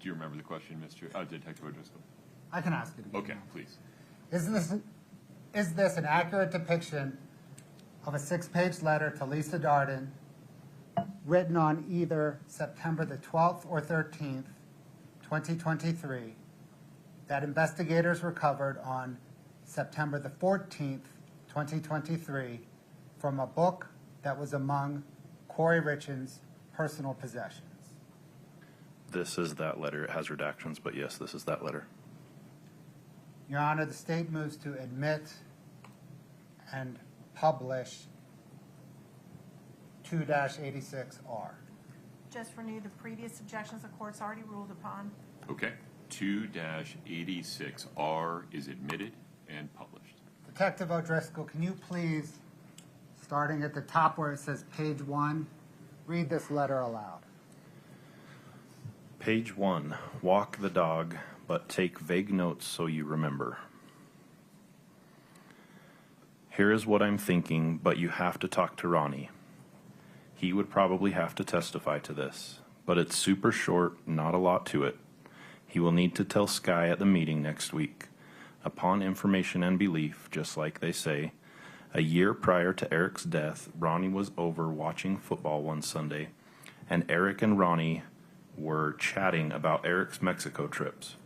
Do you remember the question, Mr. Detective O'Driscoll? I can ask it again. Okay, please. Is this an accurate depiction of a 6-page letter to Lisa Darden written on either September the 12th or 13th, 2023, that investigators recovered on September the 14th, 2023, from a book that was among Corey Richens' personal possessions? This is that letter. It has redactions, but yes, this is that letter. Your Honor, the state moves to admit and publish 2-86R. Just renew the previous objections the court's already ruled upon. Okay. 2-86R is admitted and published. Detective O'Driscoll, can you please, starting at the top where it says page 1, read this letter aloud? Page 1. Walk the dog, but take vague notes so you remember. Here is what I'm thinking, but you have to talk to Ronnie. He would probably have to testify to this, but it's super short, not a lot to it. He will need to tell Sky at the meeting next week. Upon information and belief, just like they say, a year prior to Eric's death, Ronnie was over watching football one Sunday, and Eric and Ronnie were chatting about Eric's Mexico trips.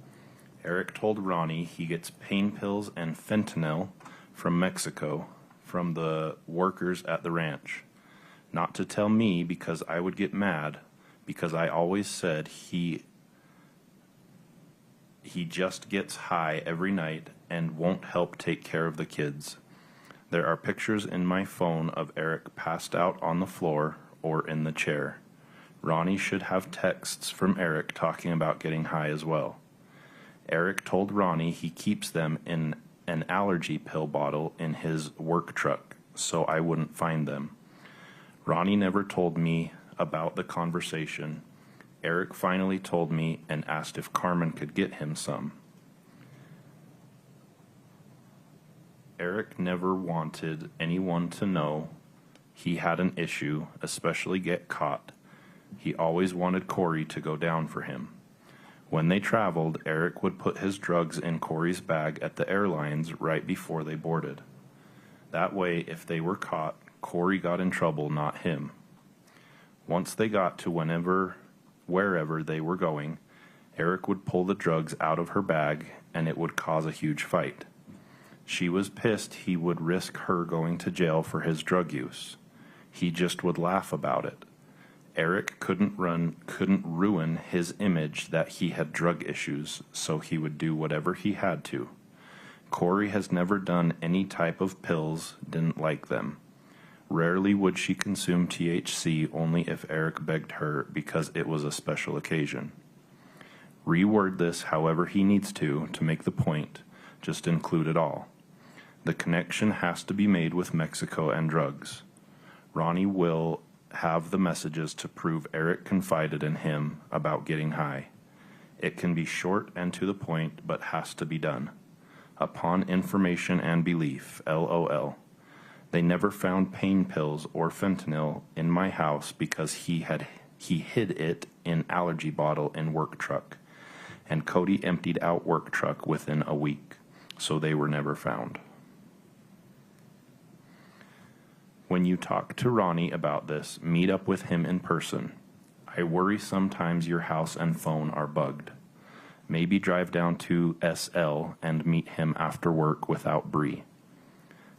Eric told Ronnie he gets pain pills and fentanyl from Mexico from the workers at the ranch. Not to tell me because I would get mad, because I always said he just gets high every night and won't help take care of the kids. There are pictures in my phone of Eric passed out on the floor or in the chair. Ronnie should have texts from Eric talking about getting high as well. Eric told Ronnie he keeps them in an allergy pill bottle in his work truck, so I wouldn't find them. Ronnie never told me about the conversation. Eric finally told me and asked if Carmen could get him some. Eric never wanted anyone to know he had an issue, especially get caught. He always wanted Corey to go down for him. When they traveled, Eric would put his drugs in Corey's bag at the airlines right before they boarded. That way, if they were caught, Corey got in trouble, not him. Once they got to wherever they were going, Eric would pull the drugs out of her bag and it would cause a huge fight. She was pissed he would risk her going to jail for his drug use. He just would laugh about it. Eric couldn't ruin his image that he had drug issues, so he would do whatever he had to. Corey has never done any type of pills, didn't like them. Rarely would she consume THC, only if Eric begged her because it was a special occasion. Reword this however he needs to make the point, just include it all. The connection has to be made with Mexico and drugs. Ronnie will have the messages to prove Eric confided in him about getting high. It can be short and to the point, but has to be done. Upon information and belief, LOL. They never found pain pills or fentanyl in my house because he hid it in allergy bottle in work truck, and Cody emptied out work truck within a week, so they were never found. When you talk to Ronnie about this, meet up with him in person. I worry sometimes your house and phone are bugged. Maybe drive down to SL and meet him after work without Bree.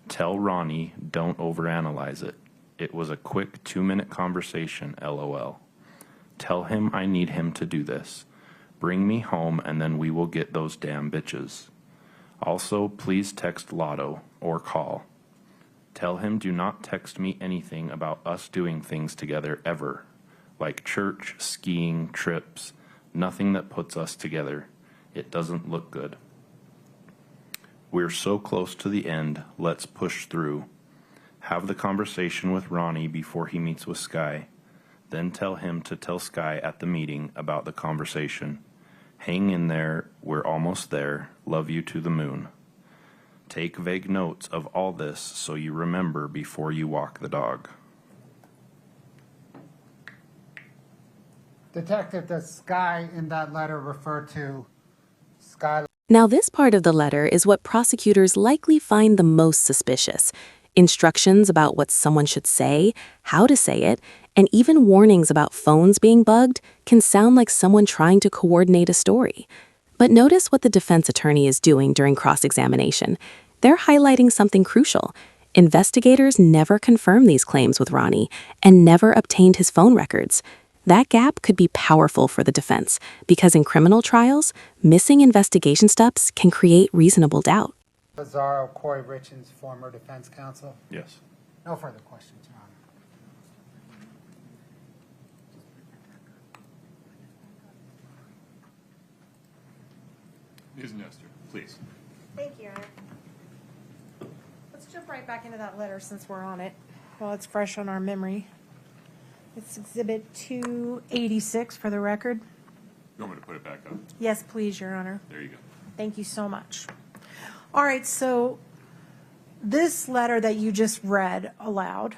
Tell Ronnie don't overanalyze it. It was a quick 2-minute conversation, LOL. Tell him I need him to do this. Bring me home and then we will get those damn bitches. Also, please text Lotto or call. Tell him do not text me anything about us doing things together ever, like church, skiing, trips, nothing that puts us together. It doesn't look good. We're so close to the end, let's push through. Have the conversation with Ronnie before he meets with Sky. Then tell him to tell Sky at the meeting about the conversation. Hang in there, we're almost there, love you to the moon. Take vague notes of all this so you remember before you walk the dog. Detective, does Sky in that letter refer to Sky? Now, this part of the letter is what prosecutors likely find the most suspicious. Instructions about what someone should say, how to say it, and even warnings about phones being bugged can sound like someone trying to coordinate a story. But notice what the defense attorney is doing during cross-examination. They're highlighting something crucial. Investigators never confirmed these claims with Ronnie and never obtained his phone records. That gap could be powerful for the defense because in criminal trials, missing investigation steps can create reasonable doubt. Lazaro, Corey Richens, former defense counsel. Yes. No further questions, Your Honor. Ms. Nestor, please. Thank you, Your Honor. Let's jump right back into that letter since we're on it, while it's fresh on our memory. It's Exhibit 286 for the record. You want me to put it back up? Yes, please, Your Honor. There you go. Thank you so much. All right, so this letter that you just read aloud,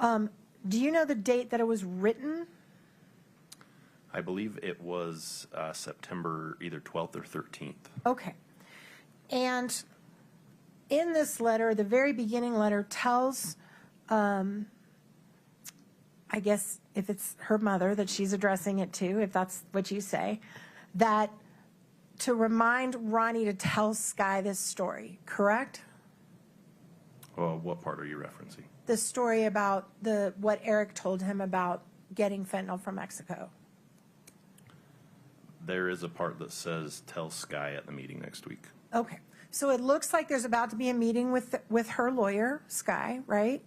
do you know the date that it was written? I believe it was September either 12th or 13th. Okay. And in this letter, the very beginning letter tells, I guess if it's her mother that she's addressing it to, if that's what you say, that to remind Ronnie to tell Sky this story, correct? Well, what part are you referencing? The story about what Eric told him about getting fentanyl from Mexico. There is a part that says tell Sky at the meeting next week. Okay. So it looks like there's about to be a meeting with her lawyer, Sky, right?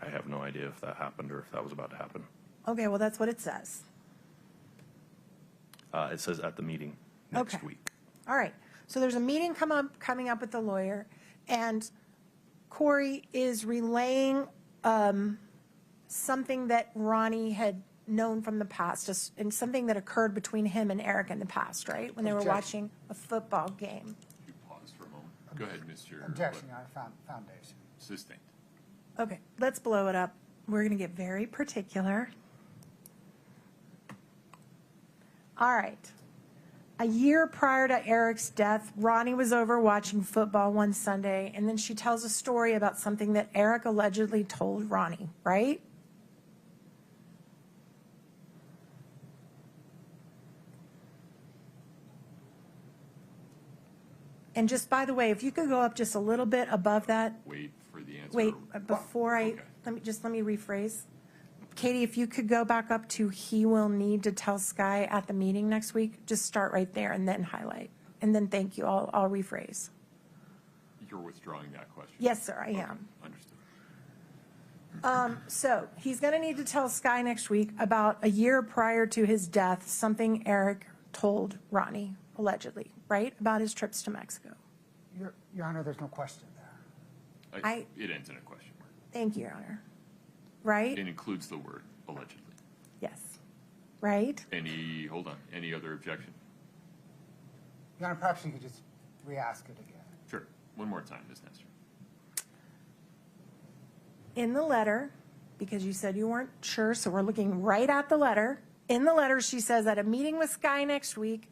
I have no idea if that happened or if that was about to happen. Okay, well, that's what it says. It says at the meeting next Okay. week. All right. So there's a meeting coming up with the lawyer, and Corey is relaying something that Ronnie had known from the past, and something that occurred between him and Eric in the past, right? When they were watching a football game. You pause for a moment. Go ahead, Mr. Objection, Your Honor, foundation. Sustained. Okay, let's blow it up. We're going to get very particular. All right. A year prior to Eric's death, Ronnie was over watching football one Sunday, and then she tells a story about something that Eric allegedly told Ronnie, right? And just by the way, if you could go up just a little bit above that. Wait for the answer. Wait, before Okay. let me rephrase. Katie, if you could go back up to he will need to tell Sky at the meeting next week, just start right there and then highlight. And then thank you, I'll rephrase. You're withdrawing that question? Yes, sir, I Okay, am. Understood. So he's going to need to tell Sky next week about a year prior to his death, something Eric told Ronnie, allegedly, right? About his trips to Mexico. Your Honor, there's no question there. It ends in a question mark. Thank you, Your Honor. Right? It includes the word allegedly. Yes. Right? Hold on, any other objection? Your Honor, perhaps you could just re-ask it again. Sure. One more time, Ms. Nestor. In the letter, because you said you weren't sure, so we're looking right at the letter. In the letter, she says at a meeting with Sky next week,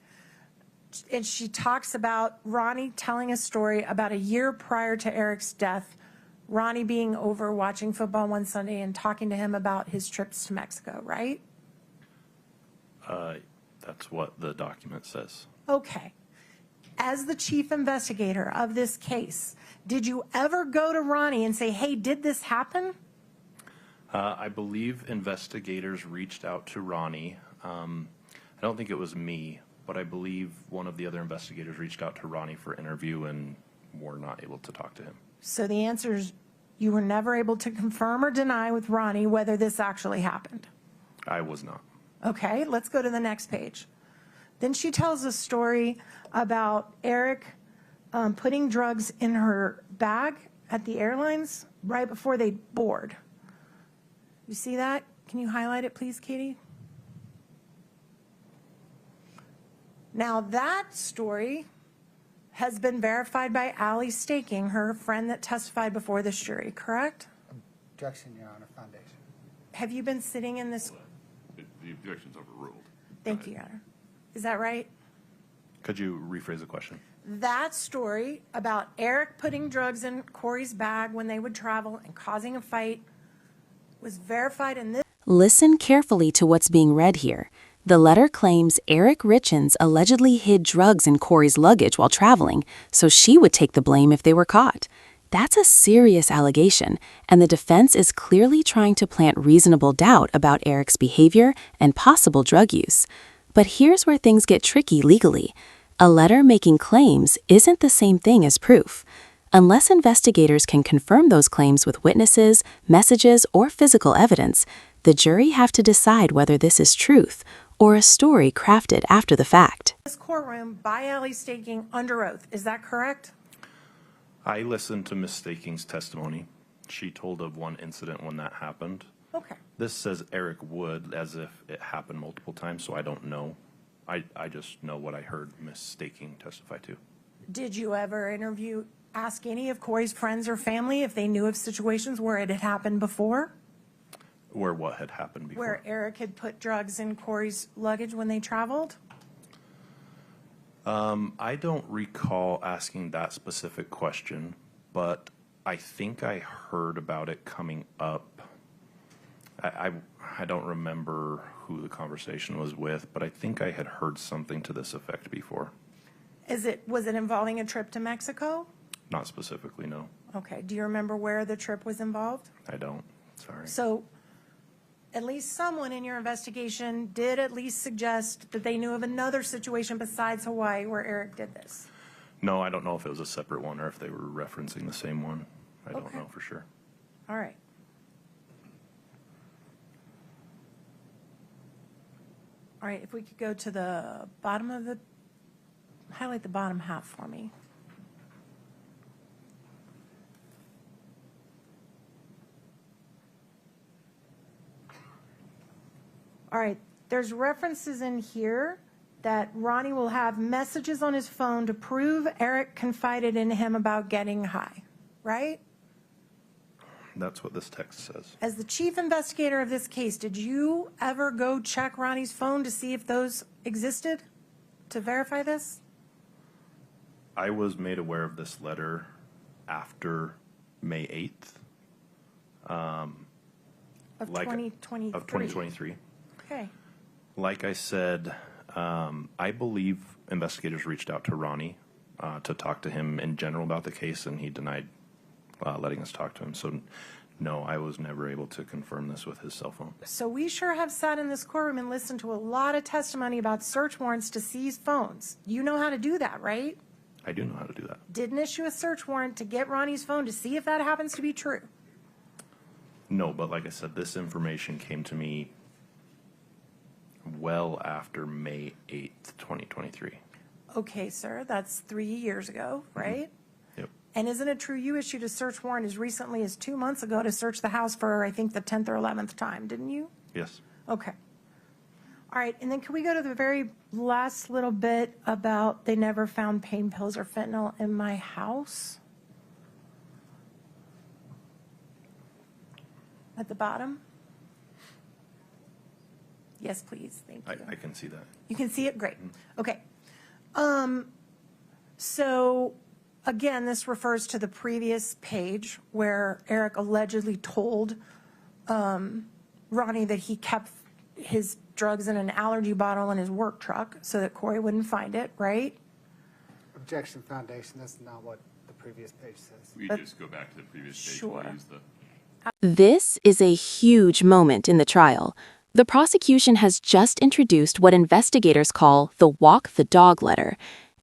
and she talks about Ronnie telling a story about a year prior to Eric's death, Ronnie being over watching football one Sunday and talking to him about his trips to Mexico, right? That's what the document says. Okay. As the chief investigator of this case, did you ever go to Ronnie and say, hey, did this happen? I believe investigators reached out to Ronnie. I don't think it was me, but I believe one of the other investigators reached out to Ronnie for interview and were not able to talk to him. So the answer is you were never able to confirm or deny with Ronnie whether this actually happened. I was not. Okay, let's go to the next page. Then she tells a story about Eric putting drugs in her bag at the airlines right before they board. You see that? Can you highlight it, please, Katie? Now, that story has been verified by Allie Staking, her friend that testified before this jury, correct? Objection, Your Honor, foundation. Have you been sitting in this? the objection's overruled. Thank you, Your Honor. Is that right? Could you rephrase the question? That story about Eric putting drugs in Corey's bag when they would travel and causing a fight was verified in this. Listen carefully to what's being read here. The letter claims Eric Richins allegedly hid drugs in Corey's luggage while traveling, so she would take the blame if they were caught. That's a serious allegation, and the defense is clearly trying to plant reasonable doubt about Eric's behavior and possible drug use. But here's where things get tricky legally. A letter making claims isn't the same thing as proof. Unless investigators can confirm those claims with witnesses, messages, or physical evidence, the jury have to decide whether this is truth or a story crafted after the fact. This courtroom by Ellie Staking under oath. Is that correct? I listened to Ms. Staking's testimony. She told of one incident when that happened. Okay. This says Eric would, as if it happened multiple times, so I don't know. I just know what I heard Ms. Staking testify to. Did you ever ask any of Corey's friends or family if they knew of situations where it had happened before? Where what had happened before? Where Eric had put drugs in Corey's luggage when they traveled? I don't recall asking that specific question, but I think I heard about it coming up. I don't remember who the conversation was with, but I think I had heard something to this effect before. Was it involving a trip to Mexico? Not specifically, no. Okay. Do you remember where the trip was involved? I don't. Sorry. So at least someone in your investigation did at least suggest that they knew of another situation besides Hawaii where Eric did this. No, I don't know if it was a separate one or if they were referencing the same one. I don't Okay. know for sure. All right. All right, if we could go to the bottom of highlight the bottom half for me. All right, there's references in here that Ronnie will have messages on his phone to prove Eric confided in him about getting high, right? That's what this text says. As the chief investigator of this case, did you ever go check Ronnie's phone to see if those existed to verify this? I was made aware of this letter after May 8th. Of like- 2023? Of 2023. Okay. Like I said, I believe investigators reached out to Ronnie to talk to him in general about the case, and he denied letting us talk to him. So, no, I was never able to confirm this with his cell phone. So we sure have sat in this courtroom and listened to a lot of testimony about search warrants to seize phones. You know how to do that, right? I do know how to do that. Didn't issue a search warrant to get Ronnie's phone to see if that happens to be true. No, but like I said, this information came to me well after May 8th, 2023. Okay, sir, that's 3 years ago, right? Yep. And isn't it true you issued a search warrant as recently as 2 months ago to search the house for, I think, the 10th or 11th time, didn't you? Yes. Okay. All right, and then can we go to the very last little bit about they never found pain pills or fentanyl in my house? At the bottom? Yes, please, thank you. I can see that. You can see it? Great. Okay. So, again, this refers to the previous page where Eric allegedly told Ronnie that he kept his drugs in an allergy bottle in his work truck so that Corey wouldn't find it, right? Objection foundation, that's not what the previous page says. We just go back to the previous page. Sure. We'll use the This is a huge moment in the trial. The prosecution has just introduced what investigators call the walk the dog letter.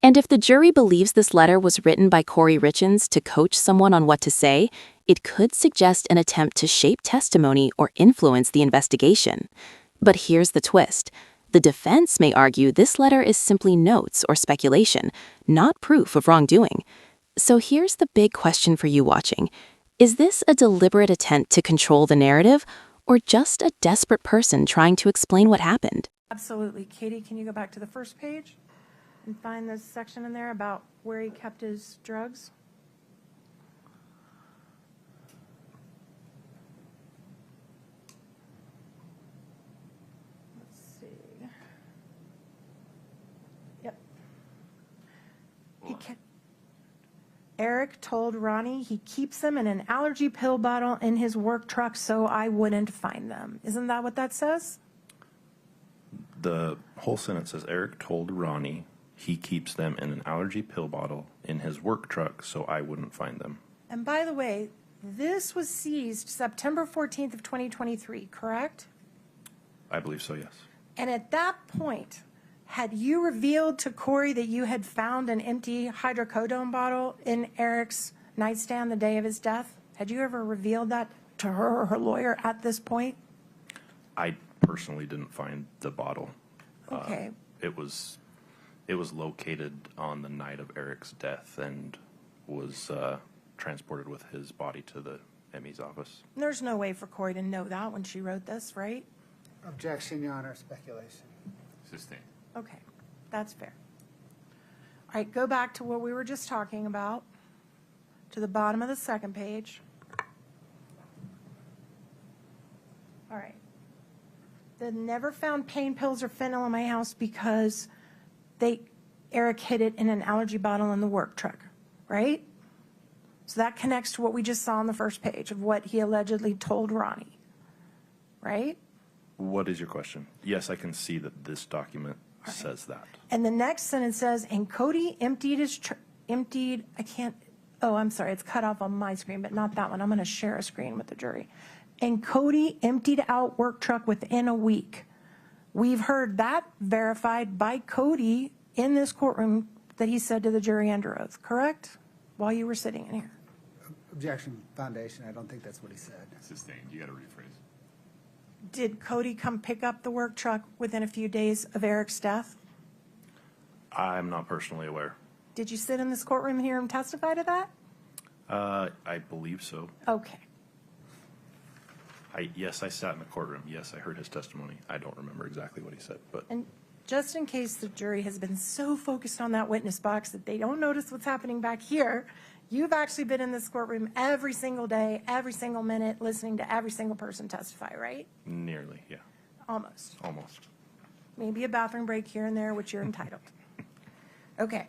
And if the jury believes this letter was written by Corey Richins to coach someone on what to say, it could suggest an attempt to shape testimony or influence the investigation. But here's the twist. The defense may argue this letter is simply notes or speculation, not proof of wrongdoing. So here's the big question for you watching. Is this a deliberate attempt to control the narrative, or just a desperate person trying to explain what happened? Absolutely. Katie, can you go back to the first page and find this section in there about where he kept his drugs? Let's Eric told Ronnie he keeps them in an allergy pill bottle in his work truck so I wouldn't find them. Isn't that what that says? The whole sentence says Eric told Ronnie he keeps them in an allergy pill bottle in his work truck so I wouldn't find them. And by the way, this was seized September 14th of 2023, correct? I believe so, yes. And at that point, had you revealed to Corey that you had found an empty hydrocodone bottle in Eric's nightstand the day of his death? Had you ever revealed that to her or her lawyer at this point? I personally didn't find the bottle. Okay. It was located on the night of Eric's death and was transported with his body to the ME's office. There's no way for Corey to know that when she wrote this, right? Objection, Your Honor, speculation. Sustained. Okay, that's fair. All right, go back to what we were just talking about, to the bottom of the second page. All right. The never found pain pills or fentanyl in my house because Eric hid it in an allergy bottle in the work truck, right? So that connects to what we just saw on the first page of what he allegedly told Ronnie, right? What is your question? Yes, I can see that this document says that. And the next sentence says, and Cody I'm sorry, it's cut off on my screen, but not that one. I'm going to share a screen with the jury. And Cody emptied out work truck within a week. We've heard that verified by Cody in this courtroom that he said to the jury under oath, correct? While you were sitting in here. Objection, foundation, I don't think that's what he said. Sustained. You got to rephrase. Did Cody come pick up the work truck within a few days of Eric's death? I'm not personally aware. Did you sit in this courtroom and hear him testify to that? I believe so. Okay. Yes, I sat in the courtroom. Yes, I heard his testimony. I don't remember exactly what he said, but And just in case the jury has been so focused on that witness box that they don't notice what's happening back here, you've actually been in this courtroom every single day, every single minute, listening to every single person testify, right? nearly, yeah, Almost. almost. Maybe a bathroom break here and there, which you're entitled. Okay.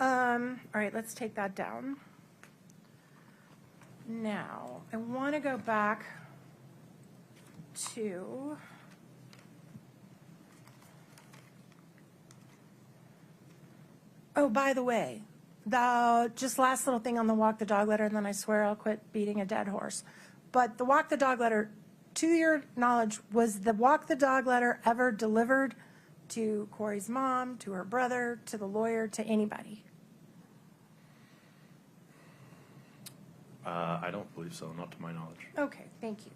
All right, let's take that down. Now, I want to go back to by the way, the just last little thing on the walk the dog letter, and then I swear I'll quit beating a dead horse. But the walk the dog letter, to your knowledge, was the walk the dog letter ever delivered to Corey's mom, to her brother, to the lawyer, to anybody? I don't believe so, not to my knowledge. Okay, thank you.